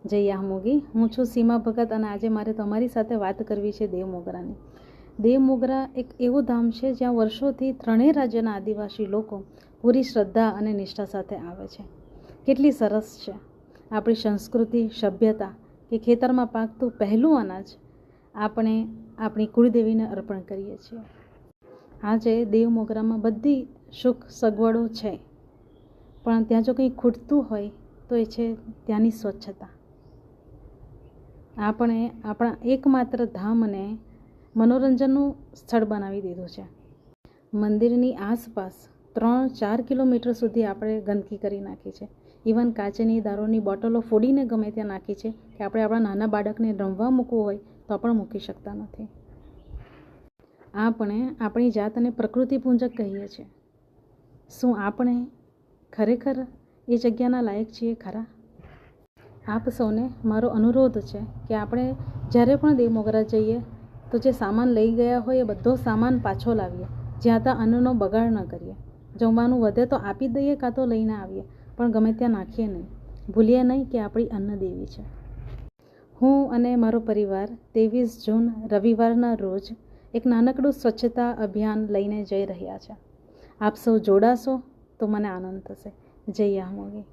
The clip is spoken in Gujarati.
જય યામોગી. હું છું સીમા ભગત અને આજે મારે તમારી સાથે વાત કરવી છે દેવમોગરાની. દેવમોગરા એક એવું ધામ છે જ્યાં વર્ષોથી ત્રણેય રાજ્યના આદિવાસી લોકો પૂરી શ્રદ્ધા અને નિષ્ઠા સાથે આવે છે. કેટલી સરસ છે આપણી સંસ્કૃતિ, સભ્યતા કે ખેતરમાં પાકતું પહેલું અનાજ આપણે આપણી કુળદેવીને અર્પણ કરીએ છીએ. આજે દેવમોગરામાં બધી સુખ સગવડો છે, પણ ત્યાં જો કંઈ ખૂટતું હોય તો એ છે ત્યાંની સ્વચ્છતા. આપણે આપણા એકમાત્ર ધામને મનોરંજનનું સ્થળ બનાવી દીધું છે. મંદિરની આસપાસ 3-4 કિલોમીટર સુધી આપણે ગંદકી કરી નાખી છે. ઇવન કાચની દારૂની બોટલો ફોડીને ગમે ત્યાં નાખી છે કે આપણે આપણા નાના બાળકને રમવા મૂકવું હોય તો પણ મૂકી શકતા નથી. આપણે આપણી જાતને પ્રકૃતિ પૂજક કહીએ છીએ. શું આપણે ખરેખર એ જગ્યાના લાયક છીએ ખરા? આપ સૌને મારો અનુરોધ છે કે આપણે જ્યારે પણ દેવમોગરા જઈએ તો જે સામાન લઈ ગયા હોય એ બધો સામાન પાછો લાવીએ. જ્યાં ત્યાં અન્નનો બગાડ ન કરીએ. જમવાનું વધે તો આપી દઈએ કાં તો લઈને આવીએ, પણ ગમે ત્યાં નાખીએ નહીં. ભૂલીએ નહીં કે આપણી અન્ન દેવી છે. હું અને મારો પરિવાર 23 જૂન રવિવારના રોજ એક નાનકડું સ્વચ્છતા અભિયાન લઈને જઈ રહ્યા છે. આપ સૌ જોડાશો તો મને આનંદ થશે. જય યામોગી.